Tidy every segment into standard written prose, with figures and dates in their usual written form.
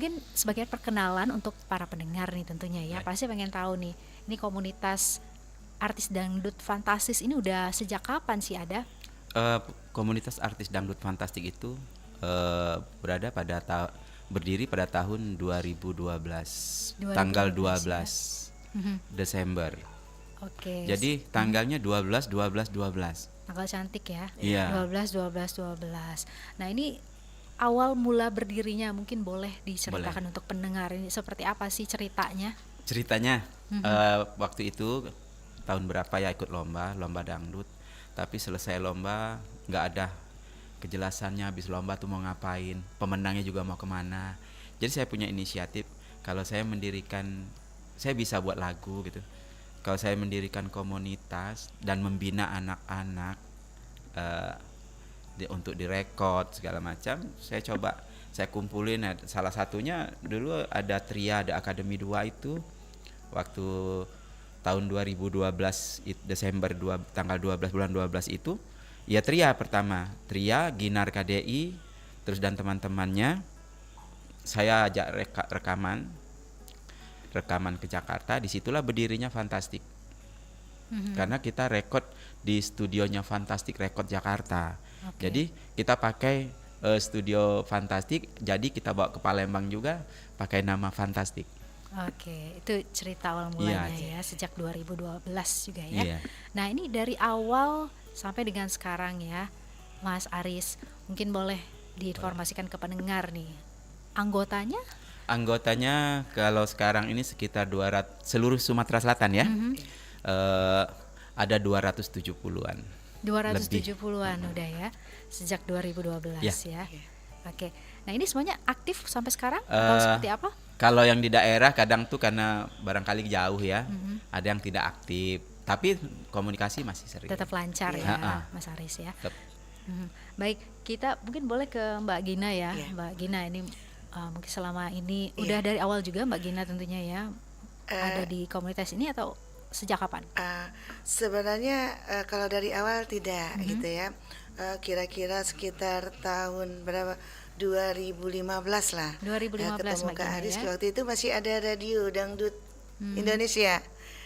mungkin sebagai perkenalan untuk para pendengar nih tentunya ya, pasti pengen tahu nih, ini komunitas artis dangdut fantastis ini udah sejak kapan sih ada? Eh, Komunitas artis dangdut fantastik itu berada berdiri pada tahun 2012, tanggal 2012 ya. 12 Desember. Oke. Jadi tanggalnya 12 12 12. Tanggal cantik ya. Iya. 12 12 12. Nah, ini awal mula berdirinya mungkin boleh diceritakan untuk pendengar ini seperti apa sih ceritanya? Ceritanya waktu itu tahun berapa ya ikut lomba dangdut, tapi selesai lomba nggak ada kejelasannya, habis lomba tuh mau ngapain, pemenangnya juga mau kemana. Jadi saya punya inisiatif, kalau saya bisa buat lagu gitu, kalau saya mendirikan komunitas dan membina anak-anak eh, untuk direkod segala macam, saya kumpulin. Salah satunya dulu ada Tria, ada Akademi 2 itu waktu tahun 2012 Desember tanggal 12 bulan 12 itu ya. Tria Ginar KDI terus dan teman-temannya saya ajak rekaman ke Jakarta. Disitulah berdirinya Fantastik, karena kita rekod di studionya Fantastik Record Jakarta. Jadi kita pakai studio Fantastik, jadi kita bawa ke Palembang juga pakai nama Fantastik. Oke, itu cerita awal mulanya ya, sejak 2012 juga ya. Iya. Nah, ini dari awal sampai dengan sekarang ya, Mas Aris, mungkin boleh diinformasikan ke pendengar nih. Anggotanya Kalau sekarang ini sekitar 200 seluruh Sumatera Selatan ya. Ada 270-an. 270-an udah ya, sejak 2012 ya. Oke. Nah, ini semuanya aktif sampai sekarang atau seperti apa? Kalau yang di daerah kadang tuh karena barangkali jauh ya, ada yang tidak aktif, tapi komunikasi masih sering. Tetap lancar ya, Mas Aris ya. Baik, kita mungkin boleh ke Mbak Gina ya. Mbak Gina ini mungkin selama ini udah dari awal juga Mbak Gina tentunya ya ada di komunitas ini atau sejak kapan? Sebenarnya kalau dari awal tidak gitu ya. Kira-kira sekitar tahun berapa? 2015 lah. 2015 ketemu Mbak Kak Gina Aris ya. waktu itu masih ada radio dangdut Indonesia.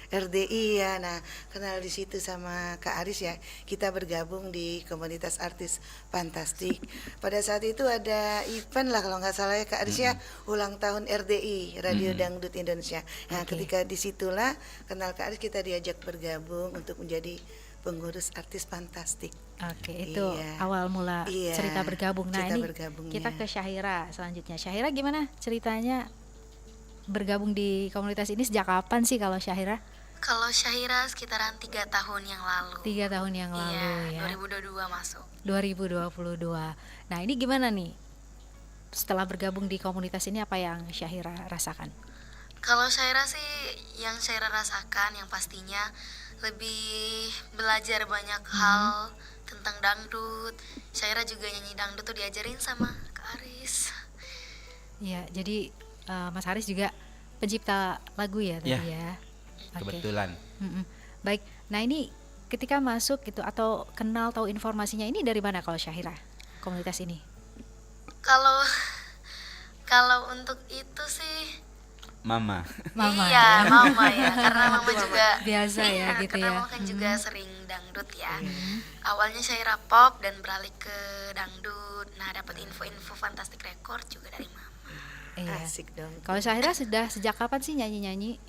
RDI ya. Nah, kenal di situ sama Kak Aris ya. Kita bergabung di komunitas artis Fantastik. Pada saat itu ada event lah kalau nggak salah ya Kak Aris ya, ulang tahun RDI, Radio Dangdut Indonesia. Nah, ketika disitulah kenal Kak Aris, kita diajak bergabung untuk menjadi pengurus artis Fantastik. Oke, itu awal mula cerita bergabung. Nah, ini kita ke Syahira selanjutnya. Syahira, gimana ceritanya bergabung di komunitas ini sejak kapan sih kalau Syahira? Kalau Syahira sekitaran 3 tahun yang lalu. 3 tahun yang lalu ya. 2022 masuk. 2022. Nah, ini gimana nih? Setelah bergabung di komunitas ini apa yang Syahira rasakan? Kalau Syahira sih yang Syahira rasakan yang pastinya lebih belajar banyak hal tentang dangdut. Syahira juga nyanyi dangdut tuh diajarin sama Kak Aris. Ya, jadi Mas Haris juga pencipta lagu ya tadi ya. Kebetulan. Baik. Nah, ini ketika masuk gitu atau kenal tahu informasinya ini dari mana kalau Syahira komunitas ini? Kalau untuk itu sih Mama. Iya, mama ya. Karena mama juga biasa ya gitu karena ya. mama kan juga sering dangdut ya. Awalnya Syahira pop dan beralih ke dangdut. Nah, dapat info-info Fantastik Record juga dari mama. Iya. Asik dong. Kalau Syahira sudah sejak kapan sih nyanyi-nyanyi?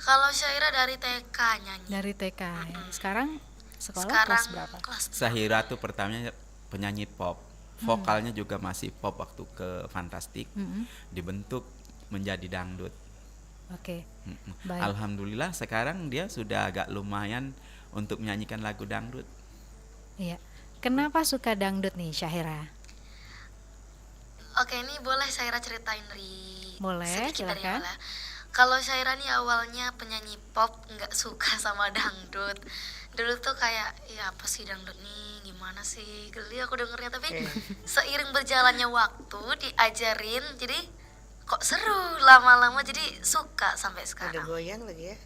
Kalau Syahira dari TK nyanyi. Dari TK. Ya. Sekarang sekolah Sekarang kelas berapa? kelas Syahira tuh pertamanya penyanyi pop. Vokalnya juga masih pop waktu ke Fantastik. Dibentuk menjadi dangdut. Oke. Baik. Alhamdulillah sekarang dia sudah agak lumayan untuk menyanyikan lagu dangdut. Iya. Kenapa suka dangdut nih Syahira? Oke, ini boleh Syahira ceritain Boleh, sedikit dari silakan. awal. Kalau Syahira nih awalnya penyanyi pop, nggak suka sama dangdut. Dulu tuh kayak, ya apa sih dangdut nih, gimana sih, geli aku dengernya. Tapi seiring berjalannya waktu, diajarin, jadi kok seru, lama-lama jadi suka sampai Ada sekarang. goyang lagi ya.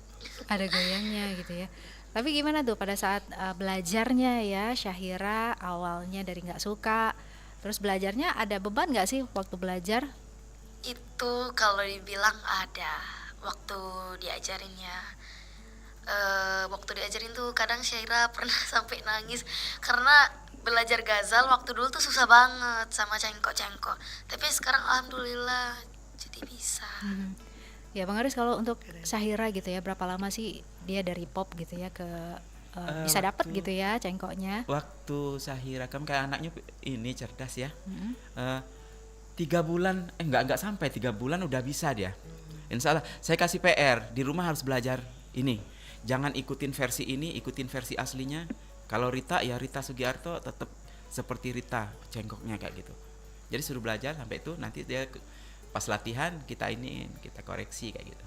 Ada goyangnya gitu ya. Tapi gimana tuh pada saat belajarnya ya Syahira awalnya dari nggak suka, terus belajarnya ada beban nggak sih waktu belajar? itu kalau dibilang ada waktu diajarinnya. Waktu diajarin tuh kadang Syaira pernah sampai nangis karena belajar ghazal waktu dulu tuh susah banget sama cengkok-cengkok. Tapi sekarang alhamdulillah jadi bisa. Ya Bang Aris, kalau untuk Syahira gitu ya, berapa lama sih dia dari pop gitu ya ke bisa dapat gitu ya cengkoknya? Waktu Syahira kan kayak anaknya ini cerdas ya. 3 bulan, enggak sampai 3 bulan udah bisa dia. Insya Allah, saya kasih PR di rumah harus belajar ini. Jangan ikutin versi ini, ikutin versi aslinya. Kalau Rita ya Rita Sugiarto tetap seperti Rita cengkoknya kayak gitu. Jadi suruh belajar sampai itu, nanti dia pas latihan kita koreksi kayak gitu.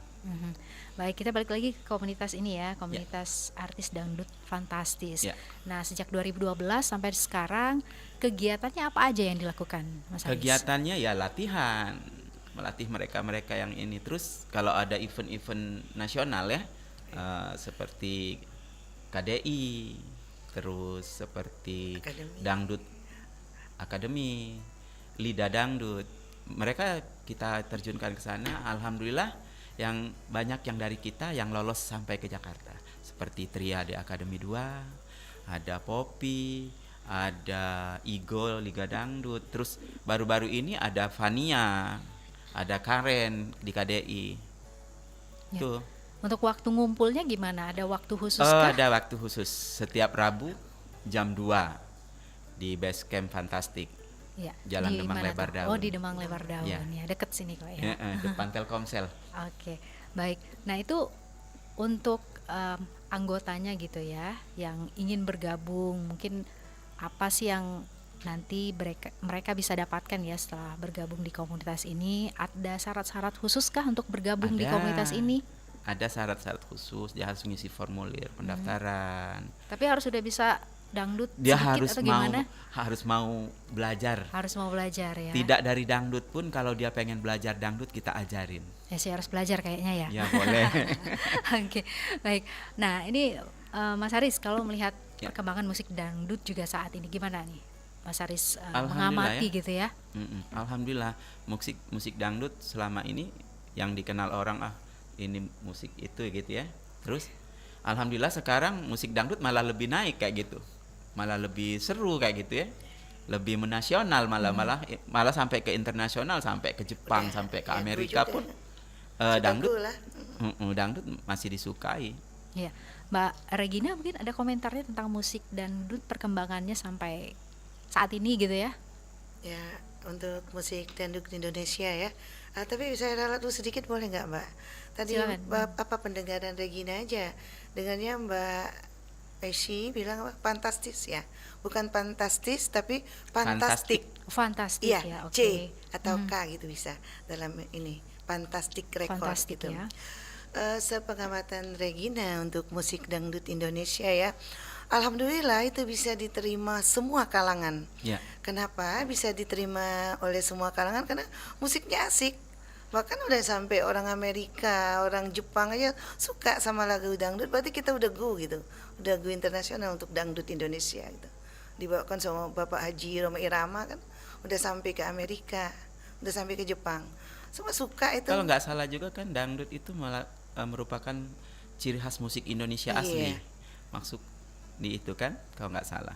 Baik, kita balik lagi ke komunitas ini ya, komunitas artis dangdut fantastis. Nah, sejak 2012 sampai sekarang kegiatannya apa aja yang dilakukan, Mas Haris? Kegiatannya ya latihan, melatih mereka yang ini. Terus kalau ada event-event nasional ya, seperti KDI, terus seperti Dangdut Akademi, Lida Dangdut, mereka kita terjunkan ke sana. Alhamdulillah yang banyak yang dari kita yang lolos sampai ke Jakarta, seperti Tria di Akademi 2, ada Poppy, ada Igol Liga Dangdut, terus baru-baru ini ada Fania, ada Karen di KDI. Tuh. Untuk waktu ngumpulnya gimana? Ada waktu khusus kah? Ada waktu khusus, setiap Rabu jam 2 di Base Camp Fantastic. Ya, Jalan Demang Lebar Daun. Oh, di Demang Lebar Daun ya, deket sini kok ya. Depan Telkomsel. Oke, baik. Nah, itu untuk anggotanya gitu ya, yang ingin bergabung, mungkin apa sih yang nanti mereka bisa dapatkan ya setelah bergabung di komunitas ini? Ada syarat-syarat khusus kah untuk bergabung di komunitas ini? Ada syarat-syarat khusus, dia harus mengisi formulir pendaftaran. Tapi harus sudah bisa dangdut dia sedikit atau gimana? harus mau belajar. Harus mau belajar ya. Tidak dari dangdut pun, kalau dia pengen belajar dangdut kita ajarin. Ya sih harus belajar kayaknya ya. Ya boleh. Oke, baik. Nah ini Mas Haris, kalau melihat perkembangan musik dangdut juga saat ini gimana nih, Mas Haris mengamati gitu ya? Alhamdulillah musik dangdut selama ini yang dikenal orang ini musik itu gitu ya. Terus alhamdulillah sekarang musik dangdut malah lebih naik kayak gitu. Malah lebih seru kayak gitu ya, lebih menasional, malah sampai ke internasional, sampai ke Jepang, sampai ke Amerika pun dangdut masih disukai. Ya, Mbak Regina mungkin ada komentarnya tentang musik dangdut perkembangannya sampai saat ini gitu ya? Ya, untuk musik dangdut di Indonesia ya. Tapi saya ralat dulu sedikit boleh nggak Mbak? Tadi apa pendengaran Regina aja, dengannya Mbak Esy bilang apa? Fantastis ya, bukan fantastis tapi fantastik. Fantastik iya, ya, C atau K gitu bisa dalam ini Fantastic Record gitu. Ya. Sepengamatan Regina untuk musik dangdut Indonesia ya, alhamdulillah itu bisa diterima semua kalangan. Kenapa bisa diterima oleh semua kalangan? Karena musiknya asik. Bahkan udah sampai orang Amerika, orang Jepang aja suka sama lagu dangdut. Berarti kita udah go gitu, udah go internasional untuk dangdut Indonesia gitu. Dibawakan sama Bapak Haji Roma Irama kan, udah sampai ke Amerika, udah sampai ke Jepang. Semua suka itu. Kalau nggak salah juga kan dangdut itu malah merupakan ciri khas musik Indonesia asli. Maksud di itu kan, kalau nggak salah.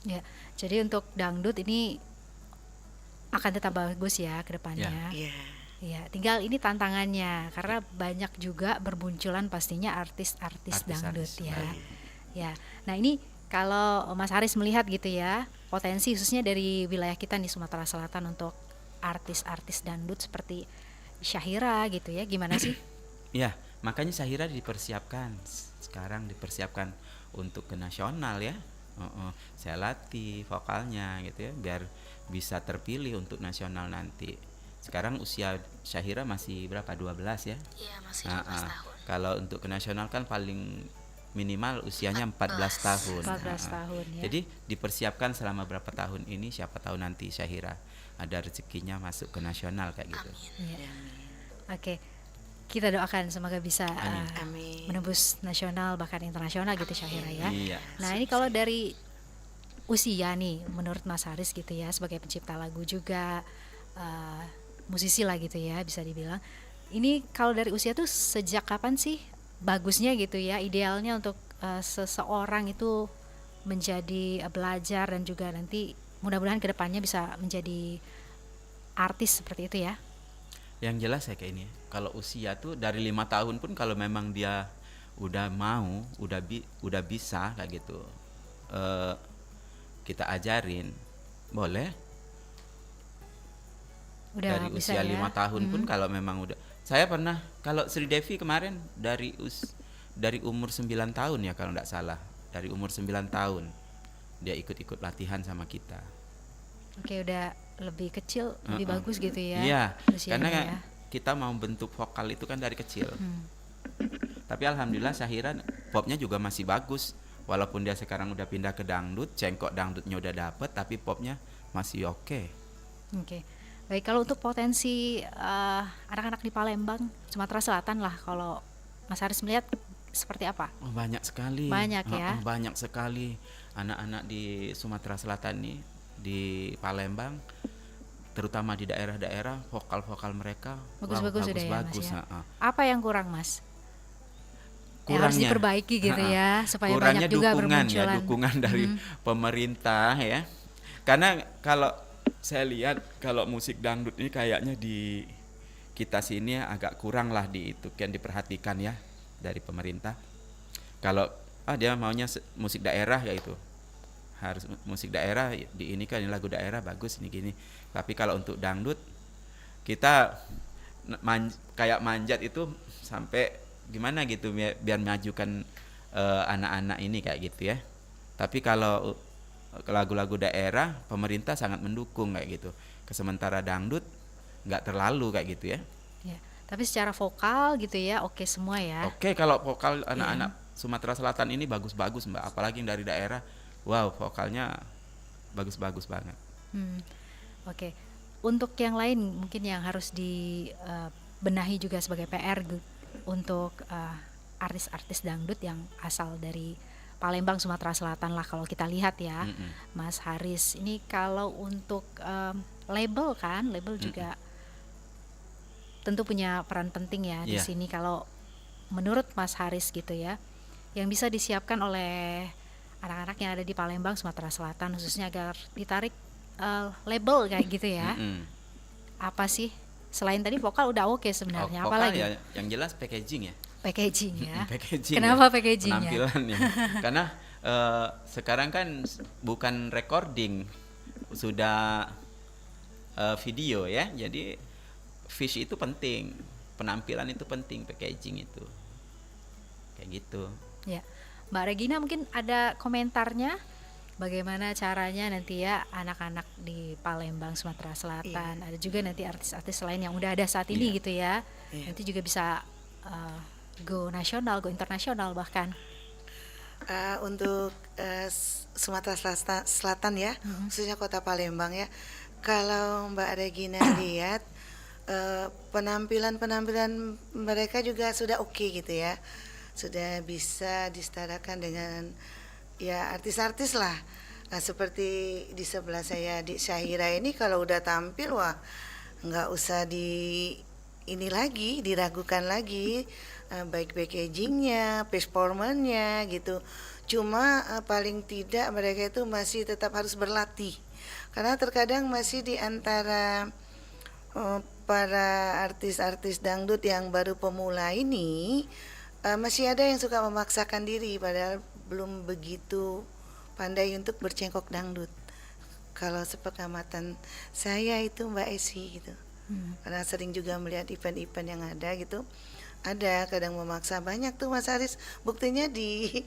Ya, jadi untuk dangdut ini akan tetap bagus ya ke depannya. Ya, tinggal ini tantangannya karena banyak juga bermunculan pastinya artis-artis dangdut ya. Ya. Nah, ini kalau Mas Haris melihat gitu ya, potensi khususnya dari wilayah kita di Sumatera Selatan untuk artis-artis dangdut seperti Syahira gitu ya, gimana sih? Ya, makanya Syahira sekarang dipersiapkan untuk ke nasional ya. Saya latih vokalnya gitu ya, biar bisa terpilih untuk nasional nanti. Sekarang usia Syahira masih berapa? 12 ya? Iya, masih 12 tahun. Kalau untuk ke nasional kan paling minimal usianya 14 tahun. 14 tahun ya. Jadi dipersiapkan selama berapa tahun ini, siapa tahu nanti Syahira ada rezekinya masuk ke nasional kayak gitu. Ya. Oke. Kita doakan semoga bisa menembus nasional bahkan internasional gitu Syahira ya. Iya. Nah, ini kalau dari usia nih menurut Mas Haris gitu ya, sebagai pencipta lagu juga musisi lah gitu ya bisa dibilang. Ini kalau dari usia tuh sejak kapan sih bagusnya gitu ya, idealnya untuk seseorang itu menjadi belajar dan juga nanti mudah-mudahan kedepannya bisa menjadi artis seperti itu ya? Yang jelas ya kayak ini, kalau usia tuh dari 5 tahun pun kalau memang dia udah mau, udah bisa kayak gitu, kita ajarin boleh. Udah Dari bisa usia ya? 5 tahun pun kalau memang udah. Saya pernah, kalau Sri Devi kemarin dari umur 9 tahun ya kalau tidak salah, dari umur 9 tahun dia ikut-ikut latihan sama kita. Oke, udah lebih kecil, lebih bagus gitu ya? Iya, usianya karena ya? kita mau bentuk vokal itu kan dari kecil. Tapi alhamdulillah Syahira popnya juga masih bagus. Walaupun dia sekarang udah pindah ke dangdut, cengkok dangdutnya udah dapet, tapi popnya masih oke. Oke. Baik, kalau untuk potensi anak-anak di Palembang, Sumatera Selatan lah, kalau Mas Haris melihat seperti apa? Oh, banyak sekali. Banyak ya? Banyak sekali anak-anak di Sumatera Selatan nih, di Palembang, terutama di daerah-daerah, vokal-vokal mereka Bagus-bagus sudah ya, Mas bagus. ya? Apa yang kurang, Mas? Yang harus Kurangnya, diperbaiki gitu ya, supaya kurangnya banyak juga dukungan ya, bermunculan. dukungan dari pemerintah ya. Karena kalau saya lihat kalau musik dangdut ini kayaknya di kita sini agak kurang lah di itu kan diperhatikan ya dari pemerintah. Kalau dia maunya musik daerah ya itu harus musik daerah di ini kan ini lagu daerah bagus ini gini. Tapi kalau untuk dangdut kita kayak manjat itu sampai gimana gitu biar majukan anak-anak ini kayak gitu ya. Tapi kalau lagu-lagu daerah pemerintah sangat mendukung kayak gitu. Sementara dangdut nggak terlalu kayak gitu ya. Ya, tapi secara vokal gitu ya, oke semua ya. Oke, kalau vokal anak-anak Sumatera Selatan ini bagus-bagus Mbak, apalagi yang dari daerah. Wow, vokalnya bagus-bagus banget. Oke. Untuk yang lain mungkin yang harus dibenahi juga sebagai PR untuk artis-artis dangdut yang asal dari Palembang, Sumatera Selatan lah kalau kita lihat ya, Mas Haris. Ini kalau untuk label kan, label juga tentu punya peran penting ya di sini. Kalau menurut Mas Haris gitu ya, yang bisa disiapkan oleh anak-anak yang ada di Palembang, Sumatera Selatan khususnya agar ditarik label kayak gitu ya, apa sih? Selain tadi vokal udah oke sebenarnya, Vokal apalagi? ya, yang jelas packaging ya. Packaging ya. Packaging Kenapa ya, packagingnya? penampilannya. Karena sekarang kan bukan recording, sudah video ya. Jadi fish itu penting, penampilan itu penting, packaging itu kayak gitu. Ya, Mbak Regina mungkin ada komentarnya bagaimana caranya nanti ya anak-anak di Palembang, Sumatera Selatan, ada juga nanti artis-artis lain yang udah ada saat ini gitu ya, nanti juga bisa go nasional, go internasional bahkan. Untuk Sumatera Selatan ya, khususnya kota Palembang ya, kalau Mbak Regina lihat penampilan mereka juga sudah oke gitu ya, sudah bisa disetarakan dengan ya artis-artis lah. Seperti di sebelah saya di Syahira ini kalau udah tampil wah nggak usah diragukan lagi, baik packagingnya, performanya gitu. Cuma paling tidak mereka itu masih tetap harus berlatih, karena terkadang masih di antara para artis-artis dangdut yang baru pemula ini masih ada yang suka memaksakan diri padahal belum begitu pandai untuk bercengkok dangdut. Kalau sepengamatan saya itu Mbak Esi gitu, karena sering juga melihat event-event yang ada gitu, ada kadang memaksa banyak tuh Mas Haris, buktinya di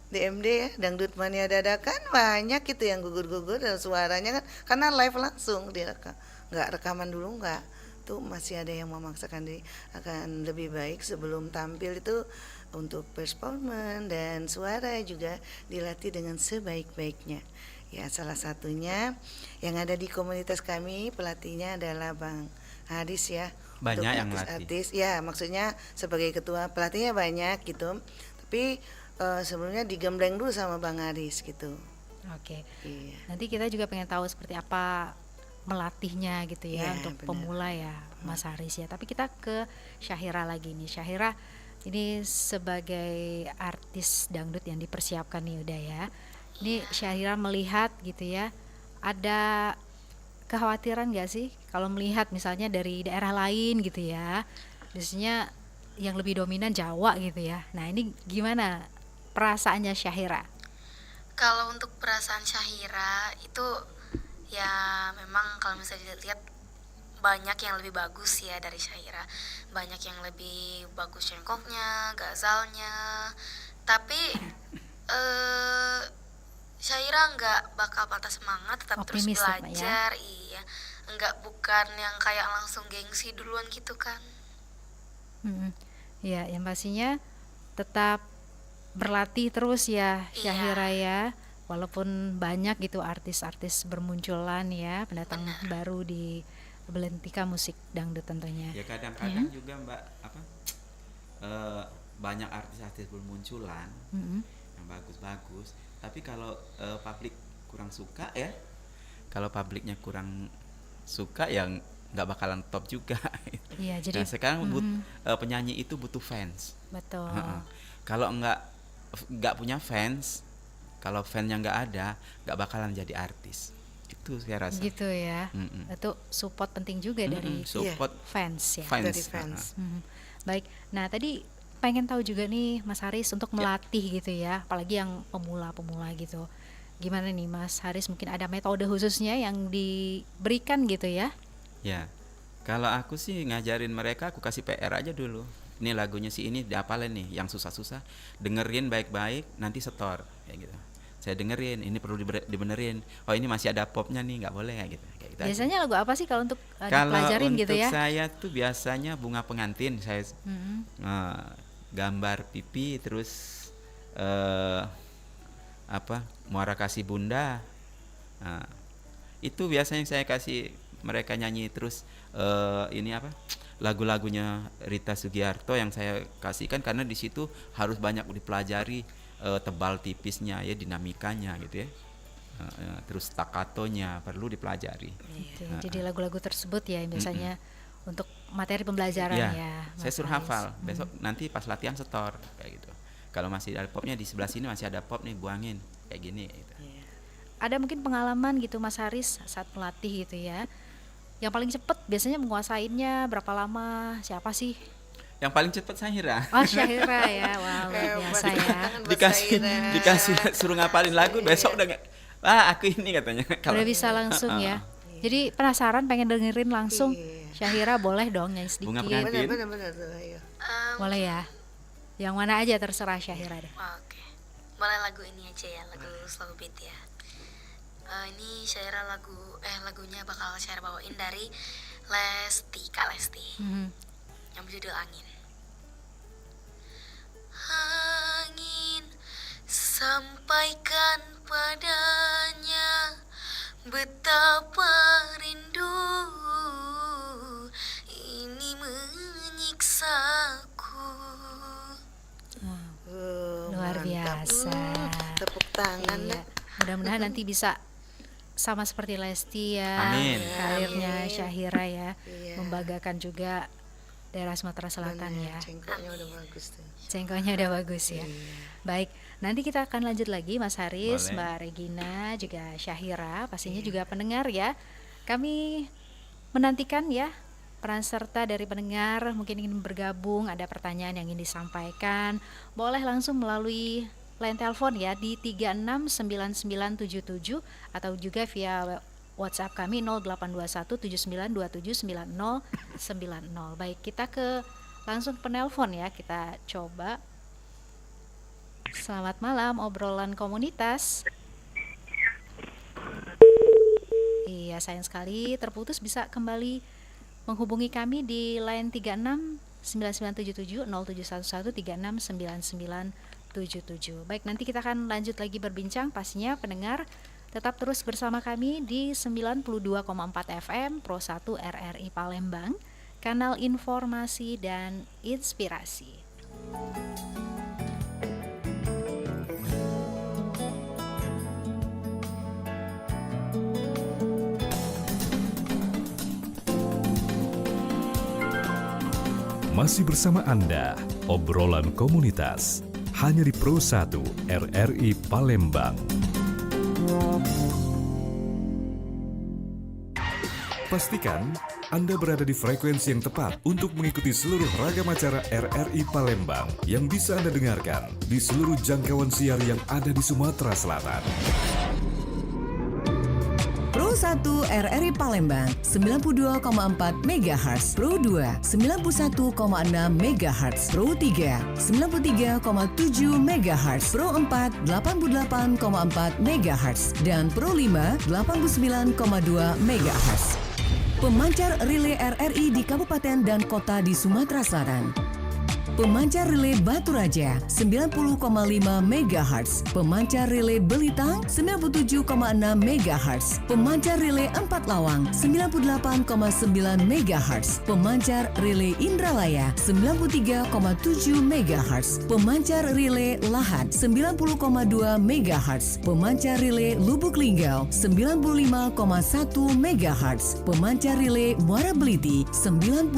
DMD ya, Dangdut Mania Dadakan banyak gitu yang gugur-gugur dan suaranya kan karena live langsung direkam, nggak rekaman dulu nggak, tuh masih ada yang memaksakan diri. Akan lebih baik sebelum tampil itu untuk performance dan suara juga dilatih dengan sebaik-baiknya ya. Salah satunya yang ada di komunitas kami pelatihnya adalah Bang Haris ya, Banyak yang artis ya, maksudnya sebagai ketua pelatihnya banyak gitu, tapi sebelumnya digembleng dulu sama Bang Haris gitu. Oke. Iya. Nanti kita juga pengen tahu seperti apa melatihnya gitu ya, Ya, untuk benar. pemula ya Mas Haris ya. Tapi kita ke Syahira lagi nih. Syahira ini sebagai artis dangdut yang dipersiapkan nih udah ya. Ini Syahira melihat gitu ya, ada kekhawatiran gak sih kalau melihat misalnya dari daerah lain gitu ya, biasanya yang lebih dominan Jawa gitu ya. Nah ini gimana perasaannya Syahira? Kalau untuk perasaan Syahira itu ya memang kalau misalnya dilihat banyak yang lebih bagus ya dari Syahira. Banyak yang lebih bagus cengkoknya, gazalnya. Tapi eh Syahira nggak bakal patah semangat, tetap terus Optimis ya, Mbak, ya? belajar. Iya, nggak, bukan yang kayak langsung gengsi duluan gitu kan. Ya, yang pastinya tetap berlatih terus ya Iya. Syahira ya. Walaupun banyak gitu artis-artis bermunculan ya, pendatang baru di belentika musik dangdut tentunya. Ya kadang-kadang juga Mbak banyak artis-artis bermunculan yang bagus-bagus, tapi kalau publik kurang suka ya, kalau publiknya kurang suka yang nggak bakalan top juga. Iya, jadi Nah sekarang penyanyi itu butuh fans. betul. Kalau nggak punya fans, kalau fansnya nggak ada, nggak bakalan jadi artis. Itu saya rasa. Gitu ya. Itu support penting juga dari Support fans ya. fans. Dari fans. Baik. Nah, tadi pengen tahu juga nih Mas Haris untuk melatih gitu ya, apalagi yang pemula-pemula gitu. Gimana nih Mas Haris, mungkin ada metode khususnya yang diberikan gitu ya? Ya, kalau aku sih ngajarin mereka, aku kasih PR aja dulu. Ini lagunya si ini diapalin nih, yang susah-susah, dengerin baik-baik, nanti setor kayak gitu. Saya dengerin, ini perlu dibenerin. Oh ini masih ada popnya nih, nggak boleh kayak gitu. Kayak gitu aja. Biasanya lagu apa sih kalau untuk Kalau dipelajarin untuk gitu ya? saya tuh biasanya bunga pengantin, saya gambar pipi, terus muara kasih bunda. Nah, itu biasanya saya kasih mereka nyanyi terus ini lagu-lagunya Rita Sugiarto yang saya kasihkan, karena di situ harus banyak dipelajari tebal tipisnya ya, dinamikanya gitu ya. Terus staccatonya perlu dipelajari. Oke, jadi lagu-lagu tersebut ya biasanya untuk materi pembelajaran Iya, ya. saya Mas suruh Haris. hafal. Besok nanti pas latihan setor kayak gitu. Kalau masih ada popnya di sebelah sini, masih ada pop nih, buangin kayak gini gitu. Ada mungkin pengalaman gitu Mas Haris saat melatih gitu ya, yang paling cepet biasanya menguasainya berapa lama, siapa sih? Yang paling cepat Syahira. Oh Syahira ya, wow luar biasa ya. Dikasih suruh ngapalin lagu, besok udah nggak, aku ini katanya. Udah bisa langsung ya. Jadi penasaran pengen dengerin langsung. Syahira boleh dong nyanyi sedikit. Bunga pengantin. Benar-benar tuh, ayo. Boleh ya. Yang mana aja terserah Syahira deh. Oke, boleh lagu ini aja ya, lagu slow beat ya. Ini Syahira lagunya bakal Syahira bawain dari Lesti, Kak Lesti, yang berjudul Angin. Angin, sampaikan padanya betapa rindu ini menyiksaku. Luar Mantap. biasa. Tepuk tangan. Iya. Mudah-mudahan nanti bisa sama seperti Lesti ya. Amin. Karirnya Amin. Syahira ya. Iya. Membanggakan juga daerah Sumatera Selatan Bener, ya. Cengkoknya udah bagus tuh. Cengkoknya udah bagus ya. Baik, nanti kita akan lanjut lagi Mas Haris, Boleh. Mbak Regina, juga Syahira, pastinya juga pendengar ya. Kami menantikan ya peran serta dari pendengar, mungkin ingin bergabung, ada pertanyaan yang ingin disampaikan, boleh langsung melalui line telepon ya di 369977 atau juga via WhatsApp kami 082179279090. Baik, kita ke langsung penelpon ya, kita coba. Selamat malam, obrolan komunitas. Iya, sayang sekali terputus, bisa kembali menghubungi kami di line 369977 Baik, nanti kita akan lanjut lagi berbincang, pastinya pendengar tetap terus bersama kami di 92,4 FM Pro 1 RRI Palembang, kanal informasi dan inspirasi. Masih bersama Anda, obrolan komunitas, hanya di Pro 1 RRI Palembang. Pastikan Anda berada di frekuensi yang tepat untuk mengikuti seluruh ragam acara RRI Palembang yang bisa Anda dengarkan di seluruh jangkauan siar yang ada di Sumatera Selatan. Pro 1 RRI Palembang 92,4 MHz, Pro 2 91,6 MHz, Pro 3 93,7 MHz, Pro 4 88,4 MHz, dan Pro 5 89,2 MHz. Pemancar relay RRI di kabupaten dan kota di Sumatera Selatan. Pemancar relay Batu Raja 90,5 MHz, pemancar relay Belitang 97,6 MHz, pemancar relay Empat Lawang 98,9 MHz, pemancar relay Indralaya 93,7 MHz, pemancar relay Lahat 90,2 MHz, pemancar relay Lubuk Linggau 95,1 MHz, pemancar relay Muara Beliti 90,0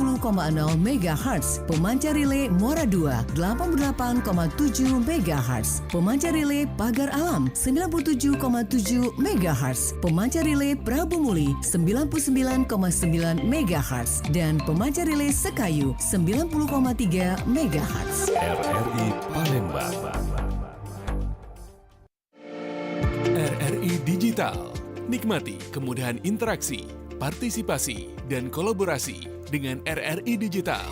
MHz, pemancar relay Muara 2 88,7 MHz, pemancar relay Pagar Alam 97,7 MHz, pemancar relay Prabu Muli 99,9 MHz, dan pemancar relay Sekayu 90,3 MHz. RRI Palembang. RRI Digital. Nikmati kemudahan interaksi, partisipasi, dan kolaborasi dengan RRI Digital.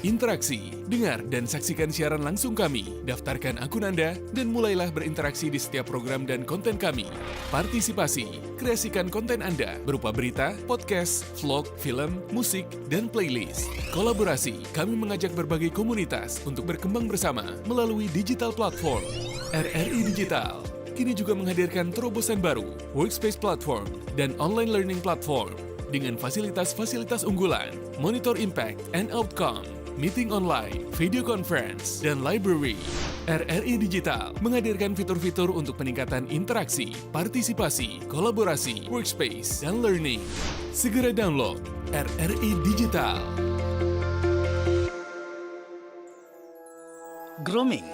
Interaksi, dengar dan saksikan siaran langsung kami, daftarkan akun Anda, dan mulailah berinteraksi di setiap program dan konten kami. Partisipasi, kreasikan konten Anda berupa berita, podcast, vlog, film, musik, dan playlist. Kolaborasi, kami mengajak berbagai komunitas untuk berkembang bersama melalui digital platform. RRI Digital kini juga menghadirkan terobosan baru, workspace platform, dan online learning platform dengan fasilitas-fasilitas unggulan, monitor impact and outcome, meeting online, video conference, dan library. RRI Digital menghadirkan fitur-fitur untuk peningkatan interaksi, partisipasi, kolaborasi, workspace, dan learning. Segera download RRI Digital. Grooming,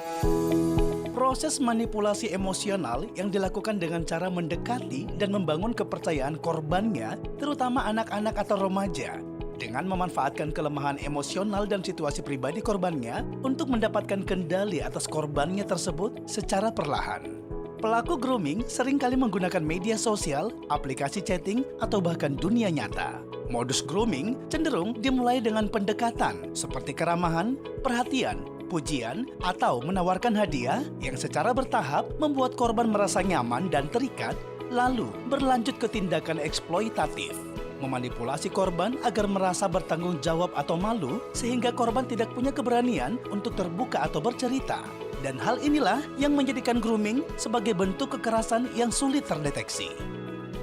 proses manipulasi emosional yang dilakukan dengan cara mendekati dan membangun kepercayaan korbannya, terutama anak-anak atau remaja, dengan memanfaatkan kelemahan emosional dan situasi pribadi korbannya untuk mendapatkan kendali atas korbannya tersebut secara perlahan. Pelaku grooming seringkali menggunakan media sosial, aplikasi chatting, atau bahkan dunia nyata. Modus grooming cenderung dimulai dengan pendekatan seperti keramahan, perhatian, pujian, atau menawarkan hadiah yang secara bertahap membuat korban merasa nyaman dan terikat, lalu berlanjut ke tindakan eksploitatif. Memanipulasi korban agar merasa bertanggung jawab atau malu, sehingga korban tidak punya keberanian untuk terbuka atau bercerita. Dan hal inilah yang menjadikan grooming sebagai bentuk kekerasan yang sulit terdeteksi.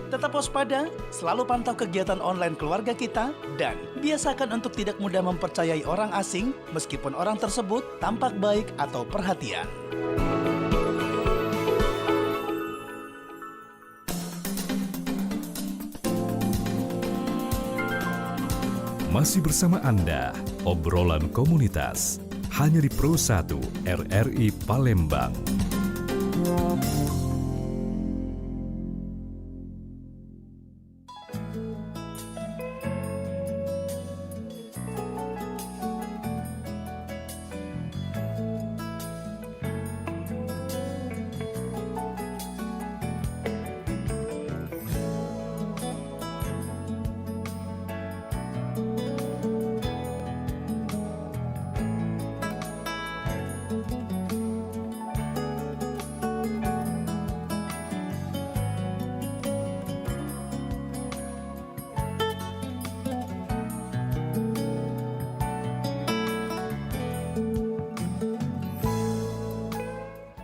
Tetap waspada, selalu pantau kegiatan online keluarga kita, dan biasakan untuk tidak mudah mempercayai orang asing meskipun orang tersebut tampak baik atau perhatian. Masih bersama Anda, obrolan komunitas, hanya di Pro 1 RRI Palembang.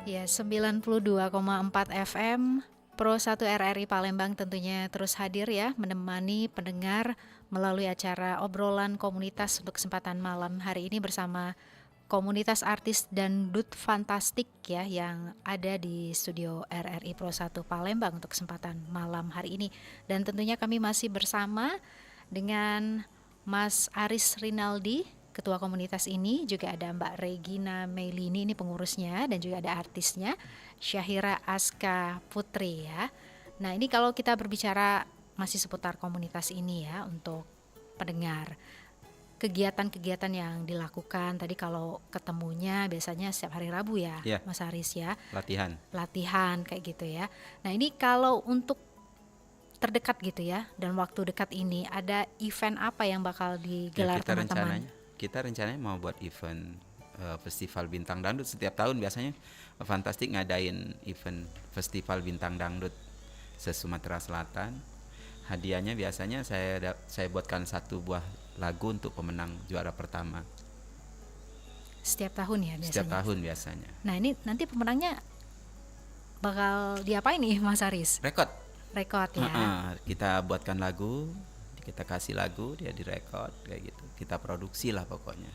Ya, 92,4 FM Pro 1 RRI Palembang tentunya terus hadir ya, menemani pendengar melalui acara obrolan komunitas untuk kesempatan malam hari ini bersama komunitas artis dangdut fantastik ya yang ada di studio RRI Pro 1 Palembang untuk kesempatan malam hari ini. Dan tentunya kami masih bersama dengan Mas Aris Rinaldi, ketua komunitas ini, juga ada Mbak Regina Meilini, ini pengurusnya, dan juga ada artisnya Syahira Aska Putri ya. Nah ini kalau kita berbicara masih seputar komunitas ini ya, untuk pendengar, kegiatan-kegiatan yang dilakukan tadi, kalau ketemunya biasanya setiap hari Rabu ya, Mas Haris ya, latihan kayak gitu ya. Nah ini kalau untuk terdekat gitu ya, dan waktu dekat ini ada event apa yang bakal digelar teman-teman? Kita rencananya mau buat event festival bintang dangdut setiap tahun. Biasanya Fantastik ngadain event festival bintang dangdut se-Sumatera Selatan. Hadiahnya biasanya saya buatkan 1 buah lagu untuk pemenang juara pertama. Setiap tahun ya biasanya? Setiap tahun biasanya. Nah ini nanti pemenangnya bakal diapain nih Mas Haris? Rekod ya. Kita buatkan lagu, kita kasih lagu, dia direkod kayak gitu. Kita produksi lah pokoknya.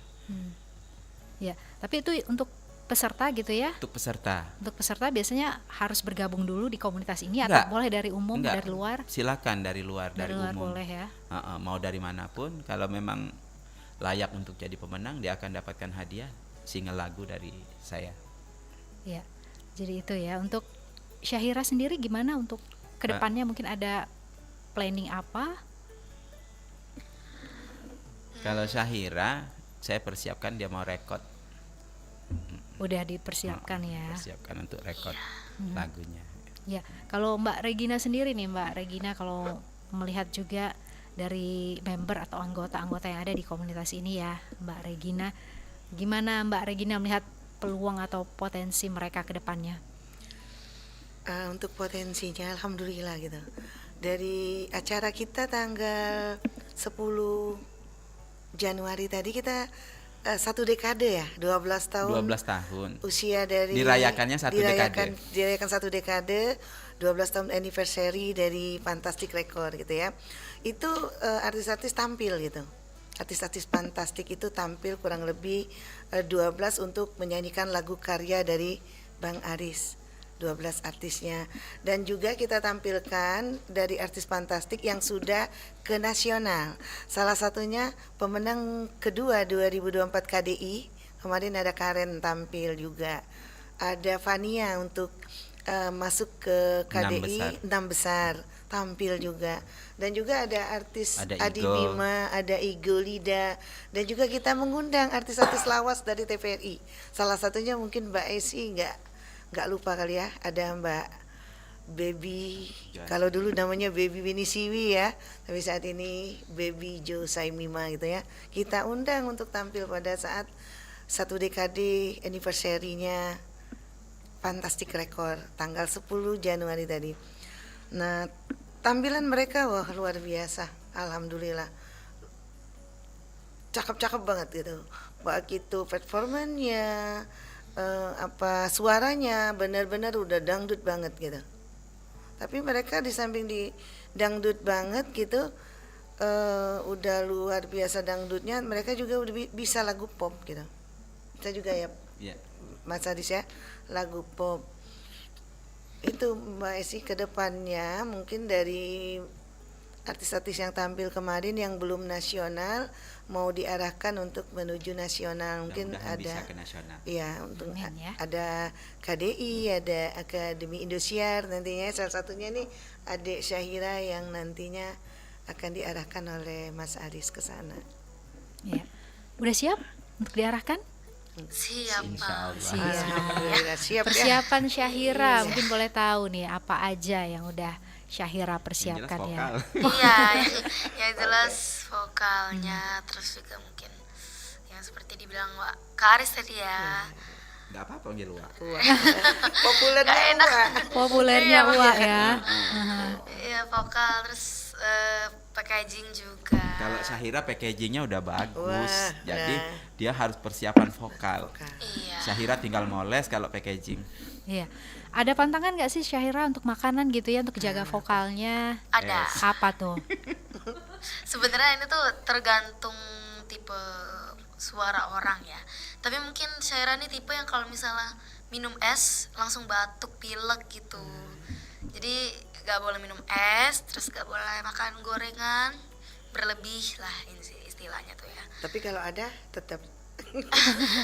Ya, tapi itu untuk peserta gitu ya? Untuk peserta. Untuk peserta biasanya harus bergabung dulu di komunitas ini atau boleh dari umum, dari luar? Silakan dari luar, dari umum. Boleh ya. Mau dari manapun, kalau memang layak untuk jadi pemenang, dia akan dapatkan hadiah single lagu dari saya. Ya, jadi itu ya. Untuk Syahira sendiri gimana untuk kedepannya, mungkin ada planning apa? Kalau Syahira, saya persiapkan dia mau rekod. Udah dipersiapkan ya. Persiapkan untuk rekod lagunya. Ya, kalau Mbak Regina sendiri nih, Mbak Regina, kalau melihat juga dari member atau anggota-anggota yang ada di komunitas ini ya, Mbak Regina, gimana Mbak Regina melihat peluang atau potensi mereka ke depannya? Untuk potensinya alhamdulillah gitu. Dari acara kita tanggal 10 Januari tadi kita 1 dekade ya, 12 tahun. Usia dari dirayakannya 1 dekade. Dirayakan 1 dekade, 12 tahun anniversary dari Fantastic Record gitu ya. Itu artis-artis tampil gitu. Artis-artis Fantastic itu tampil kurang lebih 12 untuk menyanyikan lagu karya dari Bang Aris. 12 artisnya, dan juga kita tampilkan dari artis Fantastik yang sudah ke nasional. Salah satunya pemenang kedua 2024 KDI, kemarin ada Karen tampil juga, ada Fania untuk masuk ke KDI 6 besar tampil juga, dan juga ada artis Adi Bima, ada Igo Lida, dan juga kita mengundang artis-artis lawas dari TVRI. Salah satunya mungkin Mbak Esi, nggak lupa kali ya, ada Mbak Baby, kalau dulu namanya Baby Benisiwi ya, tapi saat ini Baby Jo Saimima gitu ya. Kita undang untuk tampil pada saat 1 dekade anniversary-nya Fantastic Record tanggal 10 Januari tadi. Nah, tampilan mereka wah luar biasa, alhamdulillah. Cakep-cakep banget gitu. Baik itu performanya, suaranya benar-benar udah dangdut banget gitu. Tapi mereka di samping di dangdut banget gitu, udah luar biasa dangdutnya, mereka juga udah bisa lagu pop gitu. Kita juga ya, Mas Adis ya, lagu pop. Itu Mbak Esi ke depannya mungkin dari artis-artis yang tampil kemarin yang belum nasional mau diarahkan untuk menuju nasional, mungkin ada ya untuk ada KDI, ada Akademi Indosiar nantinya, salah satunya nih adik Syahira yang nantinya akan diarahkan oleh Mas Aris ke sana. Ya. Udah siap untuk diarahkan? Siap, Pak. Siap. Persiapan Syahira mungkin boleh tahu nih apa aja yang udah Syahira persiapkan ya. Iya, yang jelas vokalnya, terus juga mungkin yang seperti dibilang Kak Aris tadi ya. Gak apa-apa panggil Wak. Populernya Wak ya. Iya, vokal, terus packaging juga. Kalau Syahira packagingnya udah bagus, jadi dia harus persiapan vokal. Iya. Syahira tinggal moles kalau packaging. Iya. Ada pantangan nggak sih Syahira untuk makanan gitu ya, untuk jaga vokalnya? Ada. Apa tuh? Sebenarnya ini tuh tergantung tipe suara orang ya. Tapi mungkin Syahira ini tipe yang kalau misalnya minum es langsung batuk, pilek gitu. Jadi gak boleh minum es, terus gak boleh makan gorengan berlebih lah ini sih istilahnya tuh ya. Tapi kalau ada tetap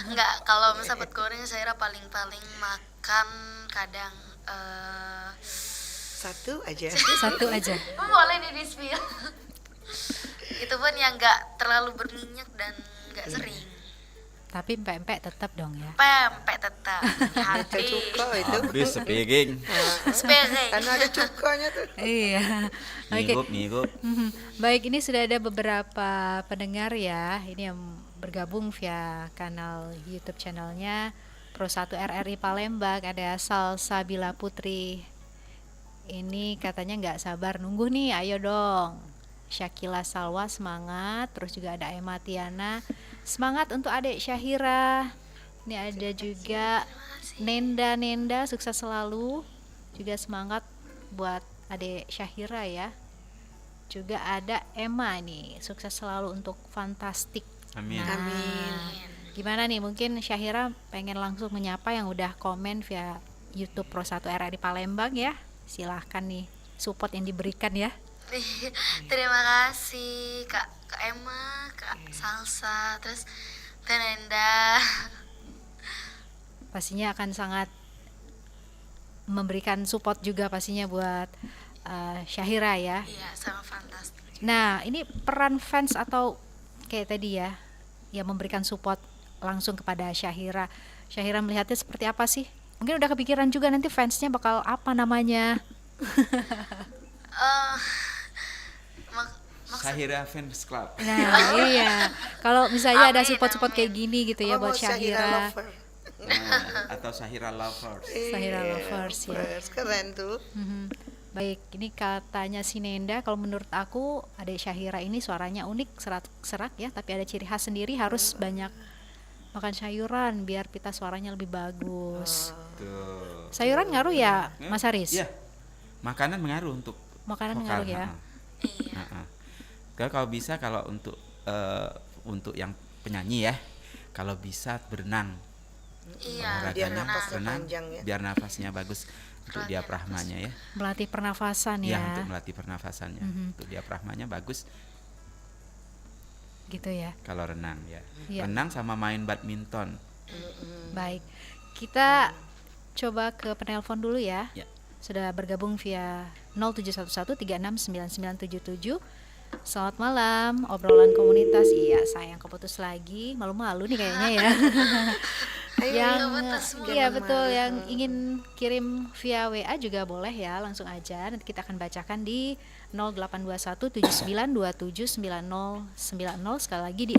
Enggak, kalau sahabat goreng Syaira paling-paling makan kadang satu aja. Satu aja. boleh di spill. Itu pun yang nggak terlalu berminyak dan nggak sering. Tapi empek-empek tetap dong ya. Pempek tetap hati. Cuko itu. Habis speaking. Spiring. Karena ada cukonya tuh. Iya. Oke. Ngikup. Baik, ini sudah ada beberapa pendengar ya. Ini yang bergabung via kanal YouTube channelnya Pro1 RRI Palembang. Ada Salsabila Putri. Ini katanya nggak sabar nunggu nih, ayo dong. Syakila Salwa semangat, terus juga ada Emma Tiana semangat untuk adik Syahira. Ini ada juga Nenda sukses selalu, juga semangat buat adik Syahira ya. Juga ada Emma nih, sukses selalu untuk Fantastik. Amin. Nah, Amin. gimana nih, mungkin Syahira pengen langsung menyapa yang udah komen via YouTube Pro1 RRI Palembang ya. Silahkan nih support yang diberikan ya. Terima kasih Kak Emma, Kak Salsa, terus Tenenda. Pastinya akan sangat memberikan support juga pastinya buat Syahira ya. Iya, sama Fantastik. Nah, ini peran fans atau kayak tadi ya, yang memberikan support langsung kepada Syahira. Syahira melihatnya seperti apa sih? Mungkin udah kepikiran juga nanti fansnya bakal apa namanya? Syahira Fans Club. Nah, iya. Kalau misalnya ada Amin, support-support kayak amin. gini gitu ya Oh, buat mau Syahira Syahira. lover. Atau Syahira Lovers. Syahira lovers ya. Lovers, keren tuh. Baik, ini katanya si Nenda, kalau menurut aku adik Syahira ini suaranya unik, serak ya, tapi ada ciri khas sendiri, harus banyak makan sayuran biar pita suaranya lebih bagus. Tuh. Sayuran ngaruh ya, Mas Haris? Iya. Makanan mengaruh untuk Makanan vokal, mengaruh ya. ha-ha. Kalau bisa kalau untuk yang penyanyi ya, kalau bisa berenang. Iya, Biar Olahraganya nafasnya berenang, panjang ya. biar nafasnya bagus untuk diafragmanya ya. Melatih pernafasan Ya, ya, untuk melatih pernafasannya. Untuk diafragmanya bagus gitu ya. kalau renang ya. Iya. Renang sama main badminton. Baik, kita coba ke penelpon dulu ya. Ya. Sudah bergabung via 0711369977. Selamat malam, obrolan komunitas. Iya, sayang keputus lagi. Malu-malu nih kayaknya ya. Yang iya betul, yang ingin kirim via WA juga boleh ya, langsung aja. Nanti kita akan bacakan di 082179279090. Sekali lagi di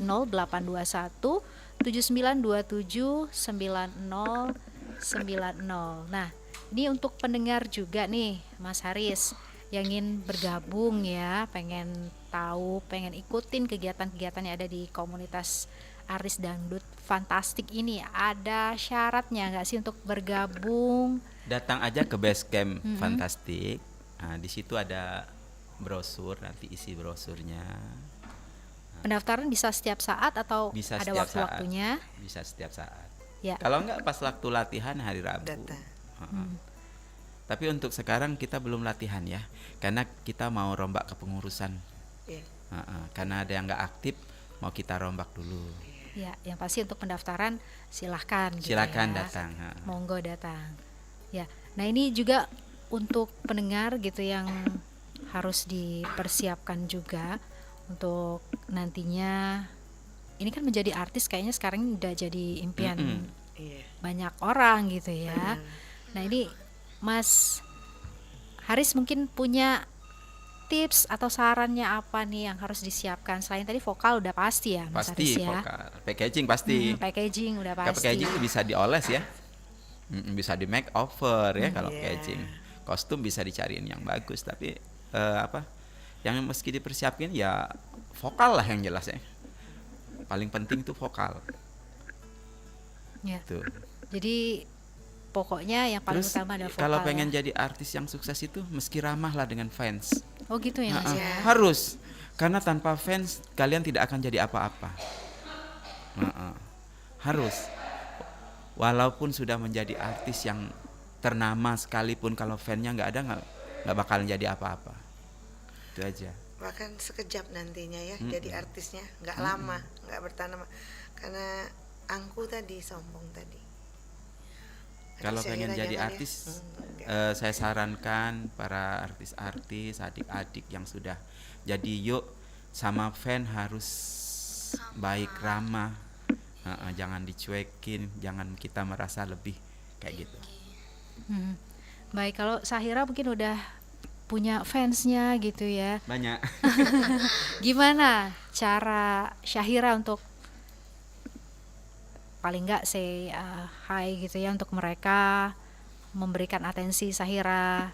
082179279090. Nah, ini untuk pendengar juga nih, Mas Haris, yang ingin bergabung ya, pengen tahu, pengen ikutin kegiatan-kegiatan yang ada di komunitas artis dangdut Fantastik ini, ada syaratnya nggak sih untuk bergabung? Datang aja ke base camp Fantastik. Nah, di situ ada brosur, nanti isi brosurnya. Pendaftaran bisa setiap saat atau Bisa ada setiap waktu-waktunya? Bisa setiap saat. Ya. Kalau enggak pas waktu latihan hari Rabu. Datang. Tapi untuk sekarang kita belum latihan ya, karena kita mau rombak kepengurusan. Iya. Karena ada yang nggak aktif, mau kita rombak dulu. Ya, yang pasti untuk pendaftaran silahkan. Silakan gitu ya. datang. Monggo datang. Ya, nah ini juga untuk pendengar gitu yang harus dipersiapkan juga untuk nantinya. Ini kan menjadi artis kayaknya sekarang udah jadi impian Iya. banyak orang gitu ya. Nah ini Mas Haris mungkin punya tips atau sarannya apa nih yang harus disiapkan? Selain tadi vokal udah pasti ya Mas Haris Pasti ya. vokal, packaging pasti. Packaging udah Kalau pasti. packaging itu bisa dioles ya, bisa di make over ya kalau Iya. packaging. Kostum bisa dicariin yang bagus, tapi yang meski dipersiapin ya vokal lah yang jelas ya. Paling penting tuh vokal. Ya. Tuh. Jadi pokoknya yang paling Terus utama adalah vokal. kalau pengen ya. jadi artis yang sukses itu mesti ramah lah dengan fans. Oh gitu ya Mas Nah, ya. harus, karena tanpa fans kalian tidak akan jadi apa-apa. Harus, walaupun sudah menjadi artis yang ternama sekalipun, kalau fansnya nggak ada nggak bakalan jadi apa-apa. Itu aja. bahkan sekejap nantinya ya jadi artisnya, nggak lama, nggak bertahan lama, karena angku tadi, sombong tadi. Kalau Saya pengen kira jadi jangan ya. artis, saya sarankan para artis-artis, adik-adik yang sudah jadi, yuk sama fan harus baik, ramah, jangan dicuekin, jangan kita merasa lebih kayak gitu. Baik, kalau Syahira mungkin udah punya fansnya gitu ya. Banyak. Gimana cara Syahira untuk paling nggak say hi gitu ya untuk mereka, memberikan atensi Syahira.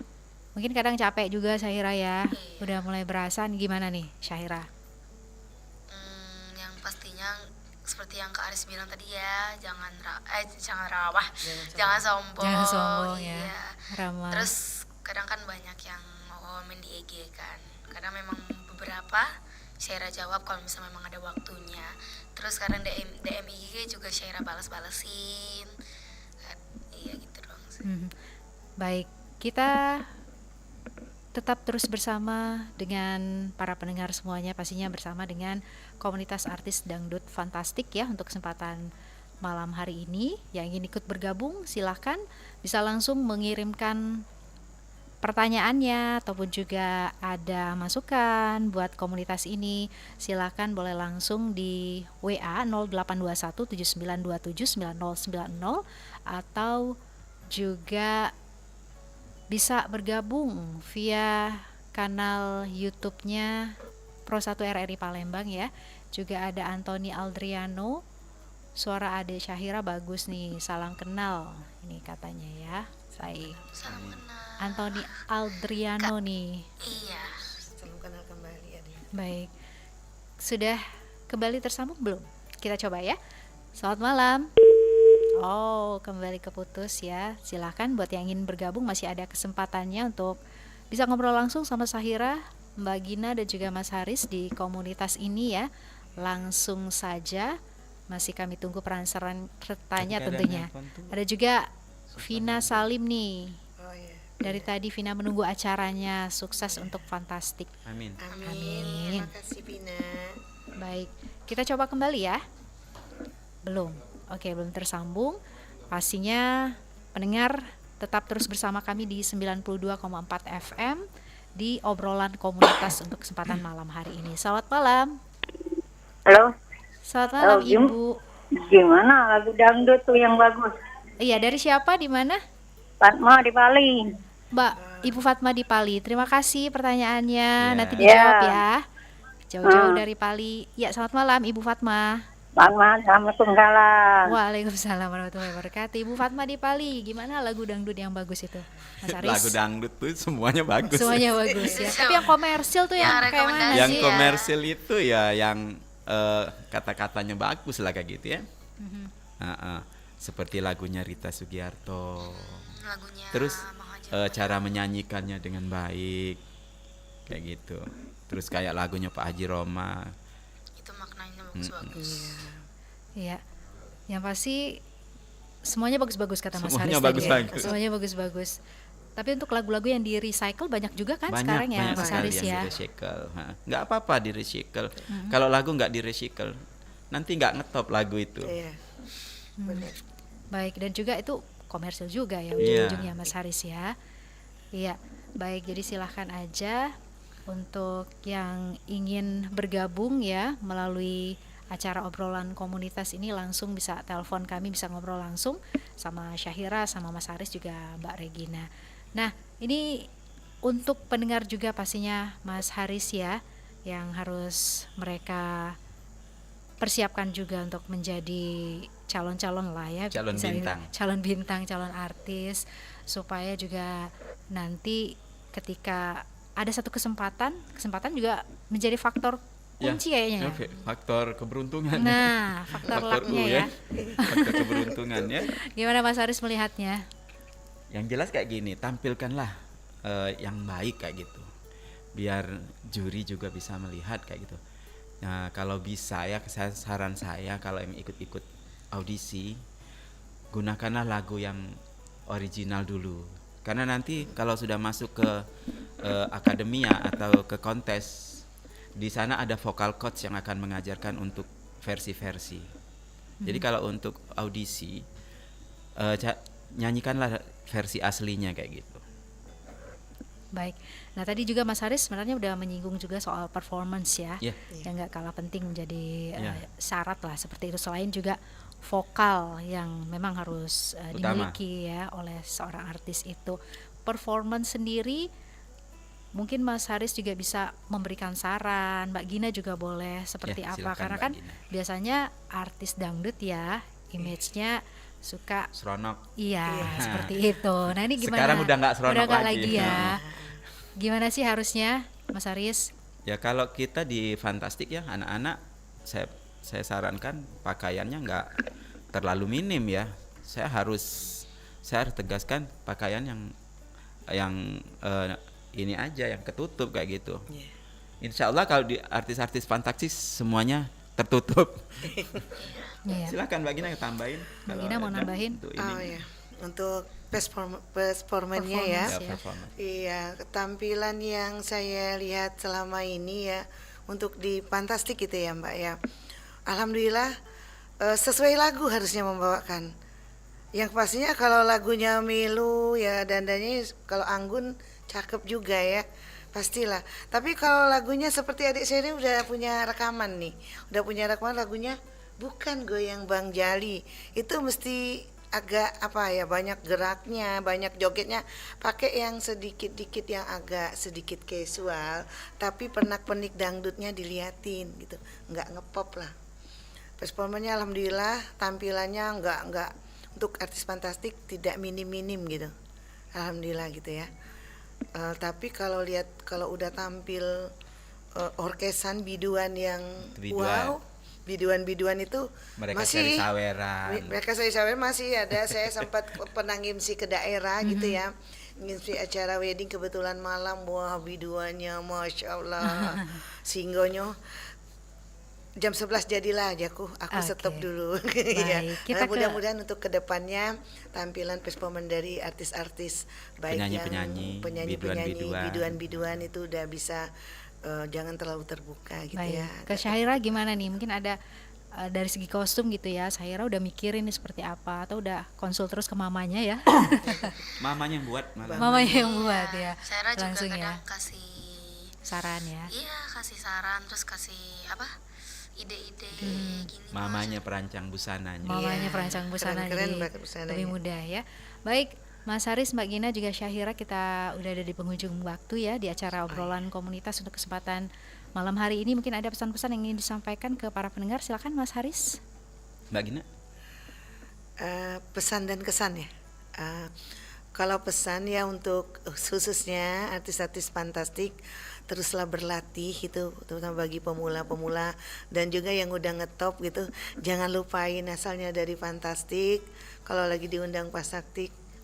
Mungkin kadang capek juga Syahira ya. Udah mulai berasa nih, gimana nih Syahira? Yang pastinya seperti yang Kak Aris bilang tadi ya, jangan rawah, jangan sombong. Jangan sombong ya. Iya. Ramah. Terus kadang kan banyak yang mau komen di IG kan. Kadang memang beberapa Syaira jawab kalau misalnya memang ada waktunya. Terus kadang DM IG juga Syaira balas-balesin. Iya gitu doang sih. Baik, kita tetap terus bersama dengan para pendengar semuanya, pastinya bersama dengan komunitas artis dangdut fantastik ya untuk kesempatan malam hari ini. Yang ingin ikut bergabung silahkan bisa langsung mengirimkan pertanyaannya ataupun juga ada masukan buat komunitas ini, silahkan boleh langsung di WA 082179279090 atau juga bisa bergabung via kanal YouTube-nya Pro1 RRI Palembang ya. Juga ada Anthony Aldriano, suara Ade Syahira bagus nih, salam kenal ini katanya ya. Baik, Salam kenal. Anthony Aldriano nih. Iya. Salam kenal kembali ya. Baik, sudah kembali tersambung belum? Kita coba ya. Selamat malam. Oh, kembali keputus ya. Silahkan buat yang ingin bergabung masih ada kesempatannya untuk bisa ngobrol langsung sama Syahira, Mbak Gina dan juga Mas Haris di komunitas ini ya. Langsung saja, masih kami tunggu peran sertanya tentunya. Ada juga Vina Salim nih. Oh iya. Dari tadi Vina menunggu acaranya, sukses untuk fantastik. Amin. Amin. Terima kasih Pina. Baik, kita coba kembali ya. Belum. Oke, belum tersambung. Pastinya pendengar tetap terus bersama kami di 92,4 FM di obrolan komunitas untuk kesempatan malam hari ini. Selamat malam. Halo. Selamat malam Ibu. Gimana lagu dangdut tuh yang bagus? Iya, dari siapa, di mana? Fatma di Bali. Mbak Ibu Fatma di Pali. Terima kasih pertanyaannya. Ya. Nanti dijawab ya. Jauh-jauh dari Pali. Ya, selamat malam Ibu Fatma. Fatma, Waalaikumsalam. Waalaikumsalam warahmatullahi wabarakatuh. Ibu Fatma di Pali, gimana lagu dangdut yang bagus itu? Mas Aris? Lagu dangdut tuh semuanya bagus. Semuanya bagus ya. Tapi yang komersil tuh yang kayak mana Yang sih? komersil itu ya yang kata-katanya bagus lah kayak gitu ya. Seperti lagunya Rita Sugiarto. Lagunya Terus Mang Haji. cara menyanyikannya dengan baik kayak gitu. Terus kayak lagunya Pak Haji Roma. Itu maknanya bagus-bagus. Iya. Yang pasti semuanya bagus-bagus kata Mas Semuanya Haris tadi ya. bagus-bagus. Semuanya bagus-bagus. Tapi untuk lagu-lagu yang di recycle banyak juga kan Banyak, sekarang ya banyak Mas sekali Haris yang ya. di recycle. Nggak apa-apa di recycle. Kalau lagu nggak di recycle, nanti nggak ngetop lagu itu. Iya. Benar. Baik, dan juga itu komersil juga ya Iya. ujung-ujungnya Mas Haris ya. Iya, baik, jadi silahkan aja untuk yang ingin bergabung ya melalui acara obrolan komunitas ini langsung bisa telepon kami, bisa ngobrol langsung sama Syahira, sama Mas Haris juga Mbak Regina. Nah, ini untuk pendengar juga pastinya Mas Haris ya yang harus mereka persiapkan juga untuk menjadi calon-calon lah ya, Calon bisa bintang. calon bintang, calon artis, supaya juga nanti ketika ada satu kesempatan juga menjadi faktor kunci kayaknya ya. Oke, faktor keberuntungan. Nah, faktor lucknya U ya. Faktor keberuntungan ya. Gimana Mas Haris melihatnya? Yang jelas kayak gini, tampilkanlah yang baik kayak gitu. Biar juri juga bisa melihat kayak gitu. Nah, kalau bisa ya saran saya kalau yang ikut-ikut audisi, gunakanlah lagu yang original dulu. Karena nanti kalau sudah masuk ke akademia atau ke kontes, di sana ada vocal coach yang akan mengajarkan untuk versi-versi. Jadi kalau untuk audisi nyanyikanlah versi aslinya kayak gitu. Baik. Nah tadi juga Mas Haris sebenarnya udah menyinggung juga soal performance ya, yang nggak kalah penting menjadi syarat lah seperti itu. Selain juga vokal yang memang harus dimiliki ya oleh seorang artis itu. Performance sendiri, mungkin Mas Haris juga bisa memberikan saran, Mbak Gina juga boleh seperti apa, karena kan biasanya artis dangdut ya image-nya suka seronok. Iya, seperti itu. Nah ini gimana? Sekarang udah nggak seronok lagi ya. Gimana sih harusnya, Mas Haris? Ya kalau kita di Fantastik ya anak-anak, saya sarankan pakaiannya nggak terlalu minim ya. Saya harus tegaskan pakaian yang ini aja yang ketutup kayak gitu. Insya Allah kalau di artis-artis Fantastik semuanya tertutup. Silakan Mbak Gina tambahin. Mbak Gina mau nambahin? Untuk performanya ya. Iya, tampilan yang saya lihat selama ini ya untuk di Fantastik gitu ya Mbak ya. Alhamdulillah sesuai lagu harusnya membawakan. Yang pastinya kalau lagunya Milu ya dandanya kalau Anggun cakep juga ya. Pastilah. Tapi kalau lagunya seperti adik saya ini udah punya rekaman nih. Udah punya rekaman lagunya bukan Goyang Bang Jali. Itu mesti agak banyak geraknya, banyak jogetnya, pakai yang sedikit-dikit yang agak sedikit casual, tapi pernak-pernik dangdutnya diliatin gitu, nggak ngepop lah. Performanya alhamdulillah, tampilannya nggak untuk artis Fantastik tidak minim-minim gitu, alhamdulillah gitu ya. Tapi kalau udah tampil orkesan biduan yang wow. Biduan itu mereka masih cari saweran masih ada. Saya sempat pernah ngimsi ke daerah gitu ya, ngimsi acara wedding kebetulan malam, wah biduannya masya Allah singgonyo jam 11 jadilah aku stop dulu. Ya. Mudah-mudahan untuk kedepannya tampilan performance dari artis-artis baik penyanyi biduan itu udah bisa jangan terlalu terbuka gitu. Baik. Ya. Ke Syahira gimana nih? Mungkin ada dari segi kostum gitu ya, Syahira udah mikirin nih seperti apa atau udah konsul terus ke mamanya ya? Mamanya yang buat. Mamanya yang buat ya. Syahira langsung juga kadang ya. kasih saran ya. Iya, kasih saran terus kasih ide-ide gini. Mamanya perancang busananya. Mamanya perancang busana jadi lebih mudah ya. Baik. Mas Haris, Mbak Gina, juga Syahira, kita udah ada di penghujung waktu ya di acara obrolan komunitas untuk kesempatan malam hari ini. Mungkin ada pesan-pesan yang ingin disampaikan ke para pendengar. Silakan Mas Haris. Mbak Gina. Pesan dan kesan ya. Kalau pesan ya untuk khususnya artis-artis Fantastik, teruslah berlatih itu, terutama bagi pemula-pemula dan juga yang udah ngetop gitu. Jangan lupain asalnya dari Fantastik. Kalau lagi diundang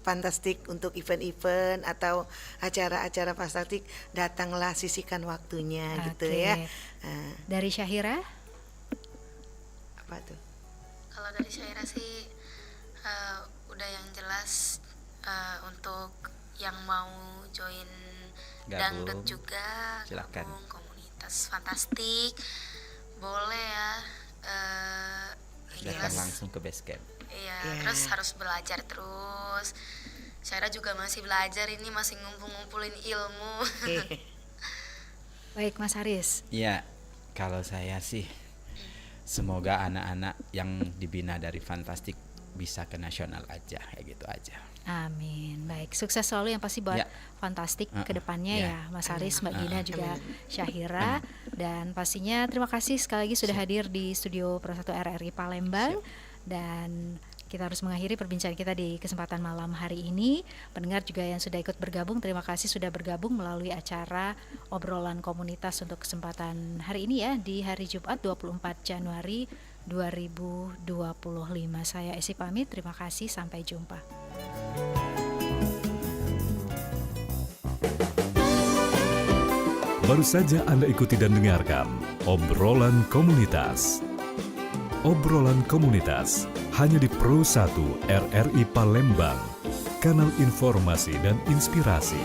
Fantastik untuk event-event atau acara-acara Fantastik, datanglah, sisihkan waktunya gitu ya. Dari Syahira? Apa tuh? Kalau dari Syahira sih udah yang jelas untuk yang mau join dangdut juga, gabung komunitas Fantastik, boleh ya. Datang langsung ke base camp. Iya, terus harus belajar terus. Syahira juga masih belajar ini, masih ngumpulin ilmu. Baik, Mas Haris. Iya, kalau saya sih semoga anak-anak yang dibina dari Fantastik bisa ke nasional aja, kayak gitu aja. Amin. Baik, sukses selalu yang pasti buat Fantastik ke depannya ya, Mas Haris, Mbak Gina juga Syahira. Dan pastinya terima kasih sekali lagi sudah hadir di studio Pro 1 RRI Palembang. Dan kita harus mengakhiri perbincangan kita di kesempatan malam hari ini. Pendengar juga yang sudah ikut bergabung, terima kasih sudah bergabung melalui acara obrolan komunitas untuk kesempatan hari ini ya, di hari Jumat 24 Januari 2025. Saya Esi pamit, terima kasih, sampai jumpa. Baru saja Anda ikuti dan dengarkan obrolan komunitas. Obrolan komunitas hanya di Pro 1 RRI Palembang, kanal informasi dan inspirasi.